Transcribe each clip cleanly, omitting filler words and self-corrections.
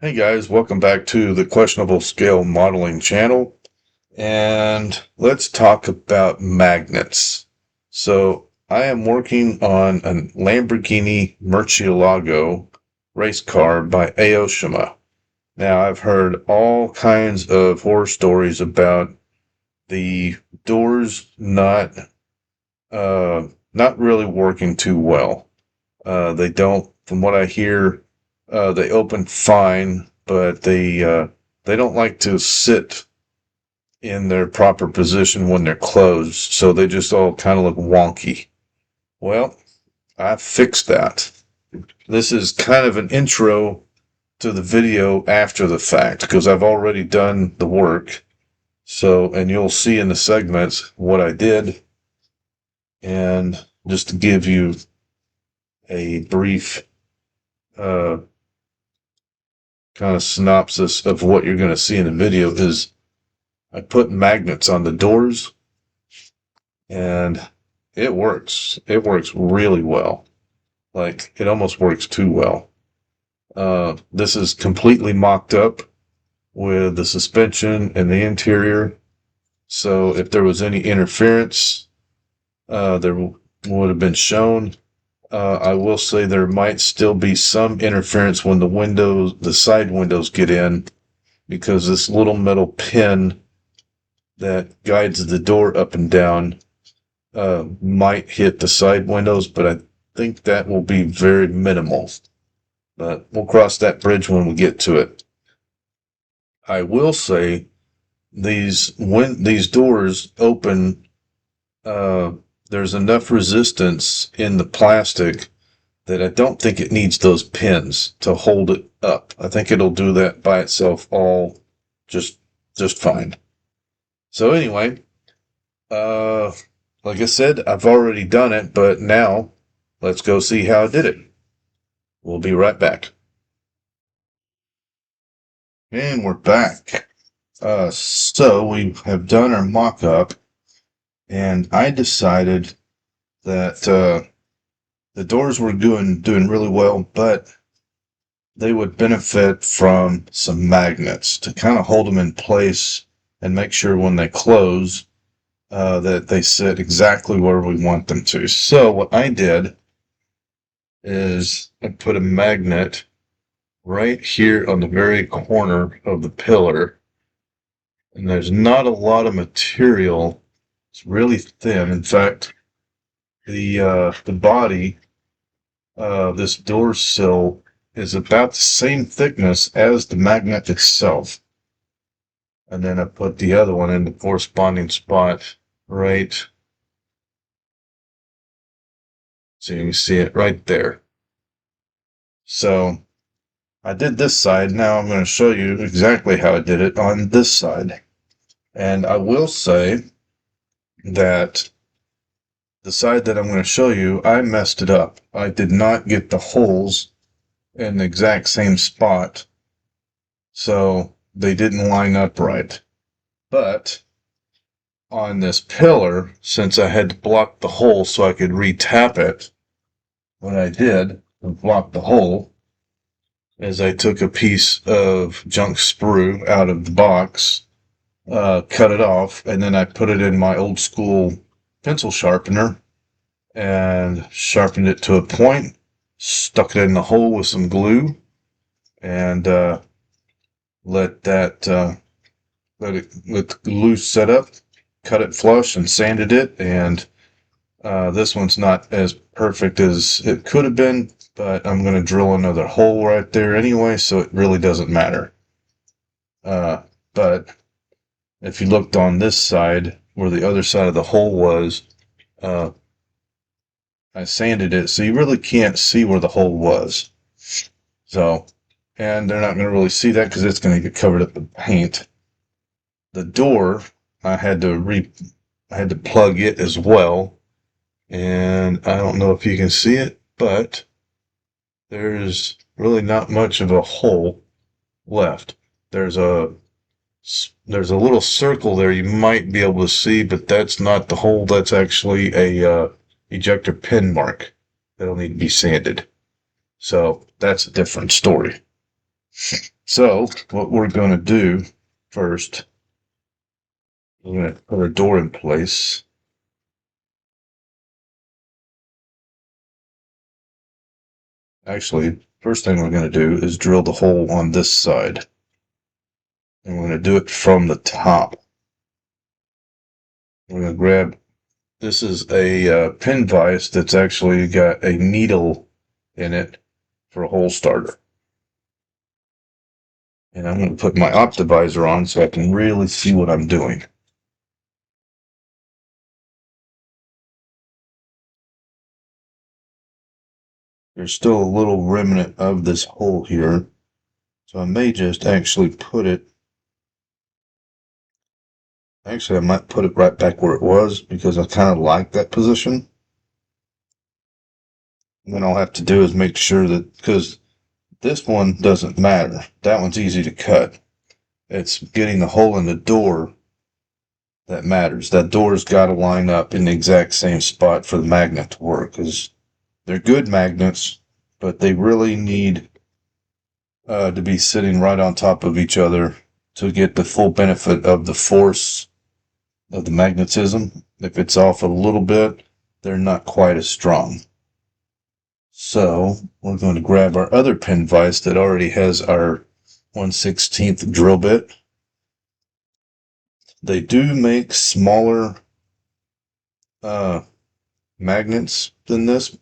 Hey guys, welcome back to the Questionable Scale Modeling channel. And let's talk about magnets. So I am working on a Lamborghini Murcielago race car by Aoshima. Now I've heard all kinds of horror stories about the doors not really working too well. They don't, from what I hear, they open fine, but they don't like to sit in their proper position when they're closed, so they just all kind of look wonky. Well, I fixed that. This is kind of an intro to the video after the fact, because I've already done the work. So, and you'll see in the segments what I did. And just to give you a brief uh, kind of synopsis of what you're going to see in the video is I put magnets on the doors and it works. It works really well. Like it almost works too well. This is completely mocked up with the suspension and the interior. So if there was any interference, there would have been shown. I will say there might still be some interference when the side windows get in, because this little metal pin that guides the door up and down might hit the side windows, but I think that will be very minimal. But we'll cross that bridge when we get to it. I will say when these doors open, there's enough resistance in the plastic that I don't think it needs those pins to hold it up. I think it'll do that by itself all just fine. So anyway, like I said, I've already done it, but now let's go see how I did it. We'll be right back. And we're back. So we have done our mock-up, and I decided that the doors were doing really well, but they would benefit from some magnets to kind of hold them in place and make sure when they close that they sit exactly where we want them to. So what I did is I put a magnet right here on the very corner of the pillar, and there's not a lot of material. It's really thin. In fact, the body of this door sill is about the same thickness as the magnet itself. And then I put the other one in the corresponding spot right. So you can see it right there. So I did this side. Now I'm going to show you exactly how I did it on this side. And I will say that the side that I'm going to show you, I messed it up. I did not get the holes in the exact same spot, so they didn't line up right. But on this pillar, since I had to block the hole so I could re-tap it, what I did to block the hole is I took a piece of junk sprue out of the box, cut it off, and then I put it in my old school pencil sharpener and sharpened it to a point, stuck it in the hole with some glue, and let the glue set up, cut it flush, and sanded it. And this one's not as perfect as it could have been, but I'm going to drill another hole right there anyway, so it really doesn't matter. But if you looked on this side, where the other side of the hole was, I sanded it, so you really can't see where the hole was. So, and they're not going to really see that because it's going to get covered up with paint. The door, I had to plug it as well, and I don't know if you can see it, but there's really not much of a hole left. There's a little circle there you might be able to see, but that's not the hole. That's actually a ejector pin mark that'll need to be sanded. So that's a different story. So what we're going to do first, we're going to put our door in place. Actually, first thing we're going to do is drill the hole on this side. And we're going to do it from the top. We're going to grab, this is a pin vise that's actually got a needle in it for a hole starter. And I'm going to put my Optivisor on so I can really see what I'm doing. There's still a little remnant of this hole here, so I may just actually put it, actually I might put it right back where it was because I kind of like that position. And then all I have to do is make sure that, because this one doesn't matter, that one's easy to cut. It's getting the hole in the door that matters. That door's got to line up in the exact same spot for the magnet to work, because they're good magnets, but they really need to be sitting right on top of each other to get the full benefit of the force of the magnetism. If it's off a little bit, they're not quite as strong. So we're going to grab our other pin vise that already has our 1/16 drill bit. They do make smaller magnets than this,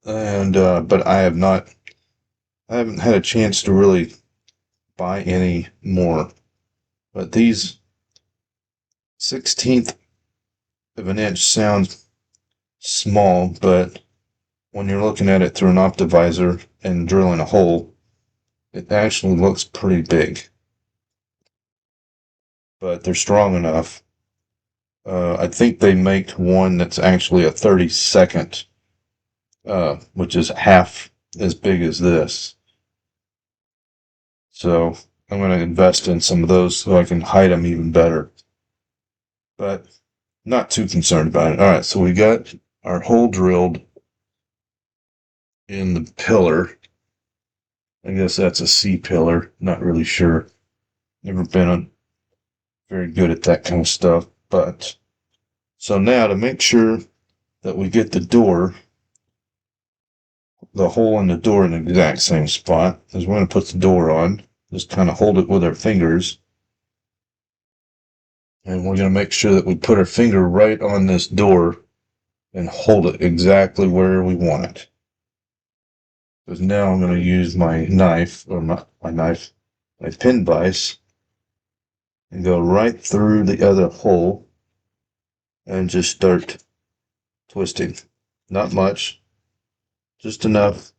and but I haven't had a chance to really buy any more. But these 1/16 of an inch sounds small, but when you're looking at it through an Optivisor and drilling a hole, it actually looks pretty big. But they're strong enough. I think they make one that's actually a 32nd, which is half as big as this. So I'm going to invest in some of those so I can hide them even better. But not too concerned about it. All right, so we got our hole drilled in the pillar. I guess that's a C pillar. Not really sure. Never been very good at that kind of stuff. But so now to make sure that we get the hole in the door in the exact same spot, is we're going to put the door on. Just kind of hold it with our fingers. And we're going to make sure that we put our finger right on this door and hold it exactly where we want it. Because now I'm going to use my knife, or my pin vise, and go right through the other hole and just start twisting. Not much, just enough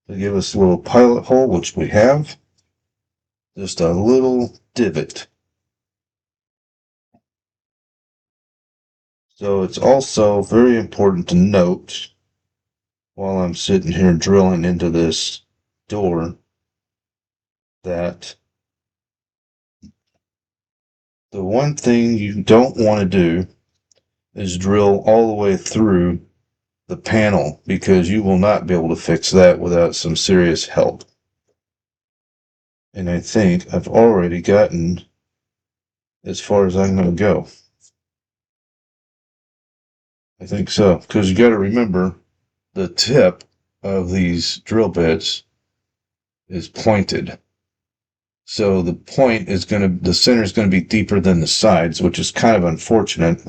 to give us a little pilot hole, which we have. Just a little divot. So it's also very important to note, while I'm sitting here drilling into this door, that the one thing you don't want to do is drill all the way through the panel, because you will not be able to fix that without some serious help. And I think I've already gotten as far as I'm going to go. I think so, because you got to remember the tip of these drill bits is pointed. So the point is the center is going to be deeper than the sides, which is kind of unfortunate,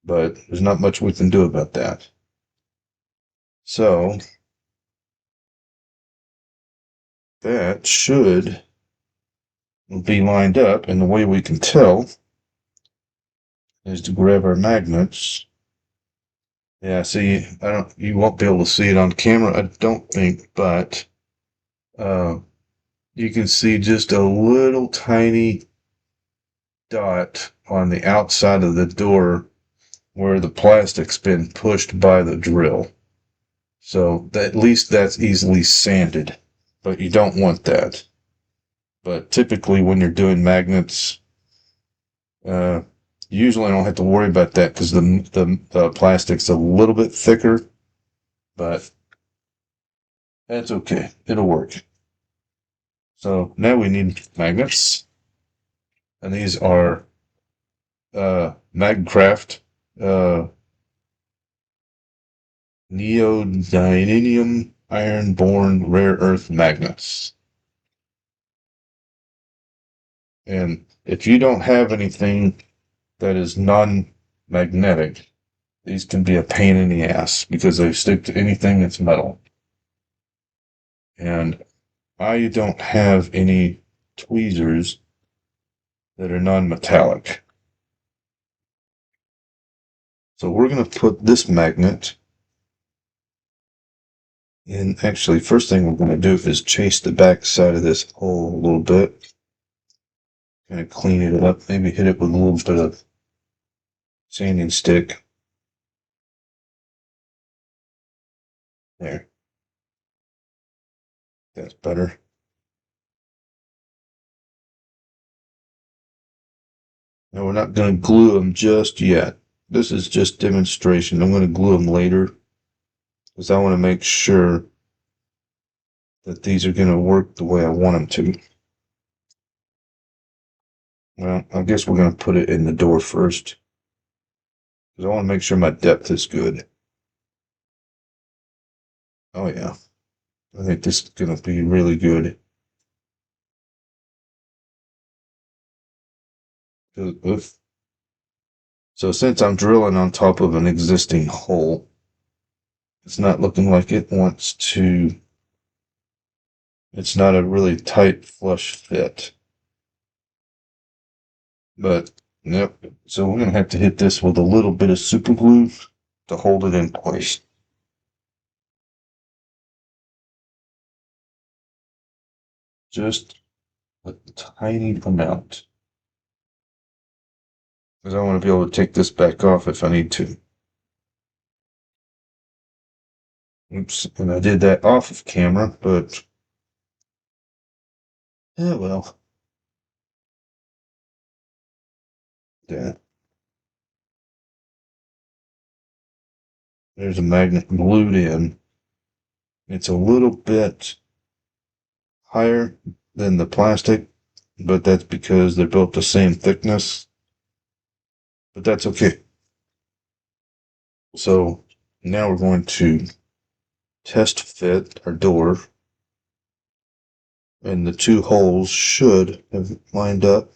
but there's not much we can do about that. So that should be lined up, and the way we can tell is to grab our magnets. Yeah, see, you won't be able to see it on camera, I don't think, but you can see just a little tiny dot on the outside of the door where the plastic's been pushed by the drill. So at least that's easily sanded, but you don't want that. But typically when you're doing magnets, usually I don't have to worry about that because the plastic's a little bit thicker, but that's okay. It'll work. So now we need magnets, and these are Magcraft neodymium iron-borne rare earth magnets. And if you don't have anything that is non-magnetic, these can be a pain in the ass because they stick to anything that's metal. And I don't have any tweezers that are non-metallic. So we're going to put this magnet in. Actually, first thing we're going to do is chase the back side of this hole a little bit. Kind of clean it up, maybe hit it with a little bit of sanding stick. There. That's better. Now we're not going to glue them just yet. This is just demonstration. I'm going to glue them later because I want to make sure that these are going to work the way I want them to. Well, I guess we're going to put it in the door first because I want to make sure my depth is good. Oh yeah, I think this is going to be really good. So since I'm drilling on top of an existing hole, it's not looking like it wants to. It's not a really tight flush fit. But yep, so we're gonna have to hit this with a little bit of super glue to hold it in place. Just a tiny amount. Because I want to be able to take this back off if I need to. Oops, and I did that off of camera, but yeah, well. Yeah. There's a magnet glued in. It's a little bit higher than the plastic, but that's because they're built the same thickness. But that's okay. So now we're going to test fit our door, and the two holes should have lined up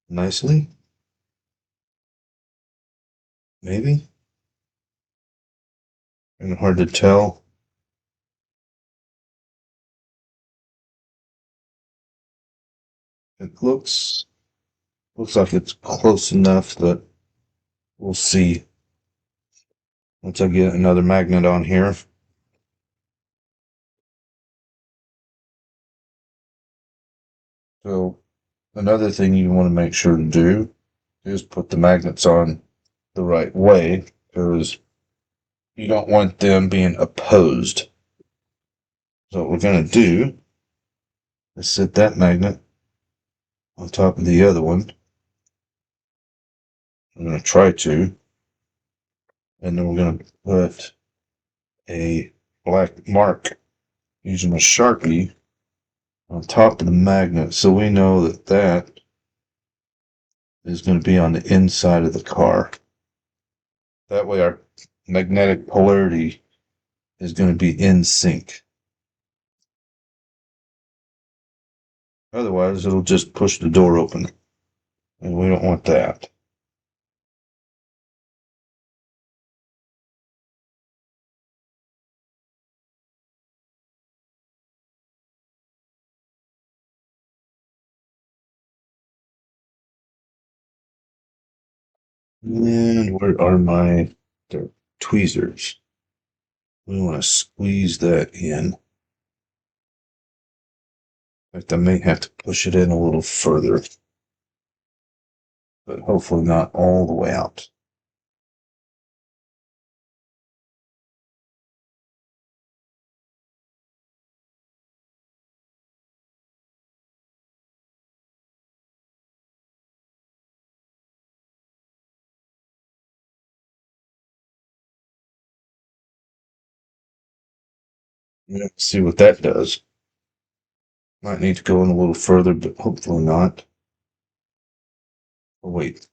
nicely. Maybe. And hard to tell. It looks like it's close enough that we'll see once I get another magnet on here. So another thing you want to make sure to do is put the magnets on the right way, because you don't want them being opposed. So what we're going to do is set that magnet on top of the other one. I'm going to try to. And then we're going to put a black mark using a Sharpie on top of the magnet, so we know that that is going to be on the inside of the car. That way our magnetic polarity is going to be in sync. Otherwise, it'll just push the door open, and we don't want that. And where are my tweezers? We want to squeeze that in. In fact, I may have to push it in a little further, but hopefully not all the way out. Let's see what that does. Might need to go in a little further, but hopefully not. Oh, wait.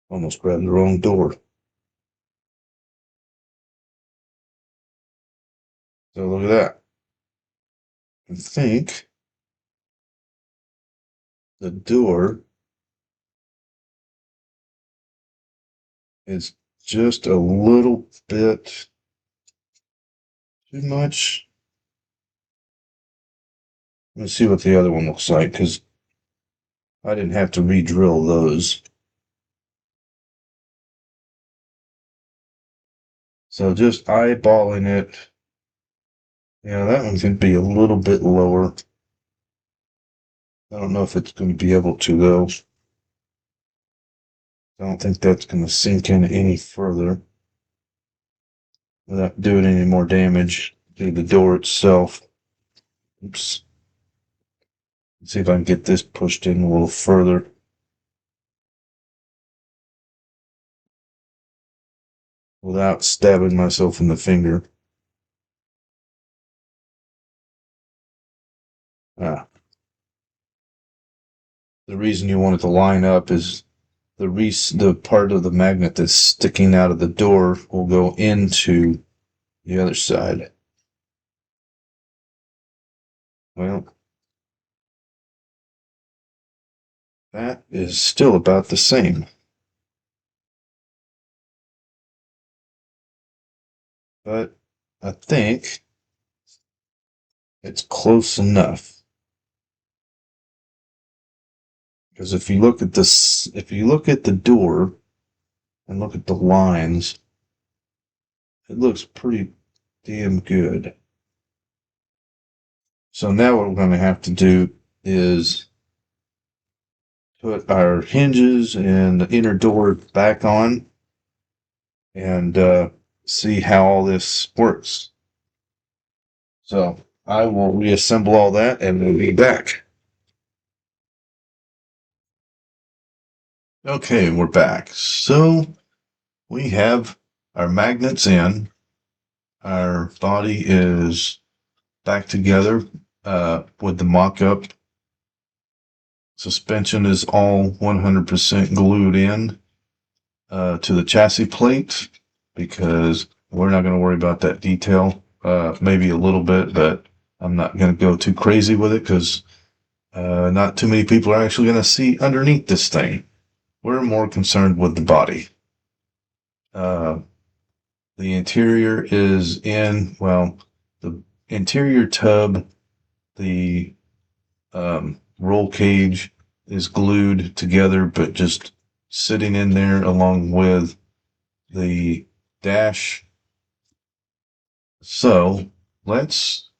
Almost grabbed the wrong door. So look at that. I think the door is just a little bit too much. Let's see what the other one looks like, because I didn't have to re-drill those. So just eyeballing it. Yeah, that one's going to be a little bit lower. I don't know if it's going to be able to, though. I don't think that's going to sink in any further without doing any more damage to the door itself. Oops. Let's see if I can get this pushed in a little further. Without stabbing myself in the finger. Ah. The reason you want it to line up is the part of the magnet that's sticking out of the door will go into the other side. Well, that is still about the same. But I think it's close enough. Because if you look at this, if you look at the door and look at the lines, it looks pretty damn good. So now what we're going to have to do is put our hinges and the inner door back on and see how all this works. So I will reassemble all that and we'll be back. Okay, we're back. So we have our magnets in. Our body is back together with the mock-up. Suspension is all 100% glued in to the chassis plate because we're not going to worry about that detail. Maybe a little bit, but I'm not going to go too crazy with it because not too many people are actually going to see underneath this thing. We're more concerned with the body. The interior is in, well, the interior tub, the roll cage is glued together, but just sitting in there along with the dash. So let's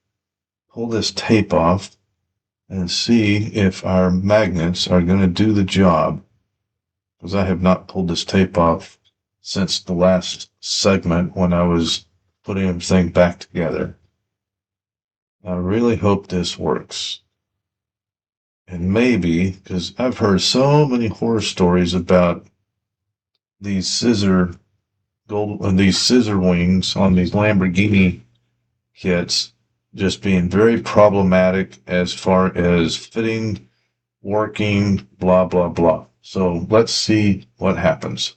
pull this tape off and see if our magnets are going to do the job. Because I have not pulled this tape off since the last segment when I was putting everything back together. I really hope this works. And maybe, because I've heard so many horror stories about these scissor wings on these Lamborghini kits just being very problematic as far as fitting, working, blah, blah, blah. So let's see what happens.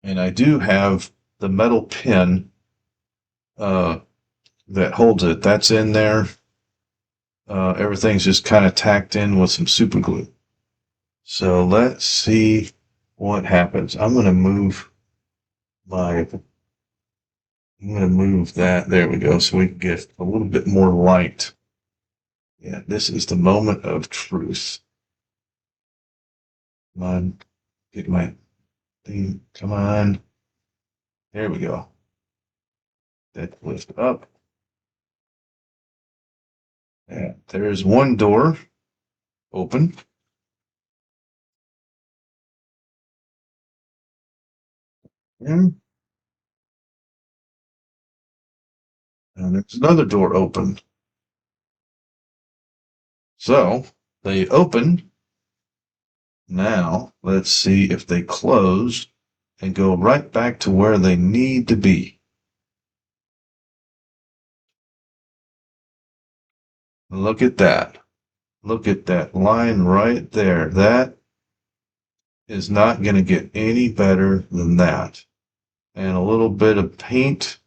And I do have the metal pin that holds it. That's in there. Everything's just kind of tacked in with some super glue. So let's see what happens. I'm going to move that. There we go. So we can get a little bit more light. Yeah, this is the moment of truth. Come on. Get my thing. Come on. There we go. That lift up. Yeah, there's one door open. And there's another door open. So they open. Now let's see if they close and go right back to where they need to be. Look at that. Look at that line right there. That is not going to get any better than that. And a little bit of paint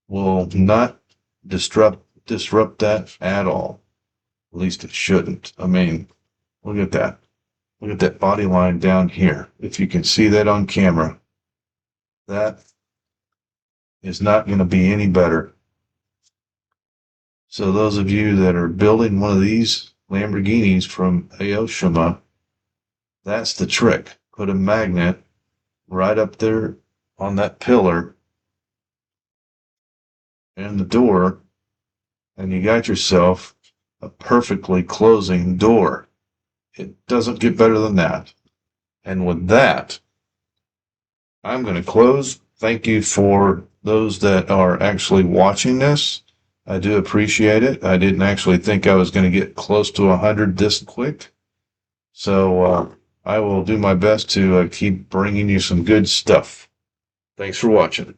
will not disrupt that at all. At least it shouldn't. I mean, look at that. Look at that body line down here. If you can see that on camera, that is not going to be any better. So those of you that are building one of these Lamborghinis from Aoshima, that's the trick. Put a magnet right up there on that pillar and the door, and you got yourself a perfectly closing door. It doesn't get better than that. And with that, I'm going to close. Thank you for those that are actually watching this. I do appreciate it. I didn't actually think I was going to get close to 100 this quick. So I will do my best to keep bringing you some good stuff. Thanks for watching.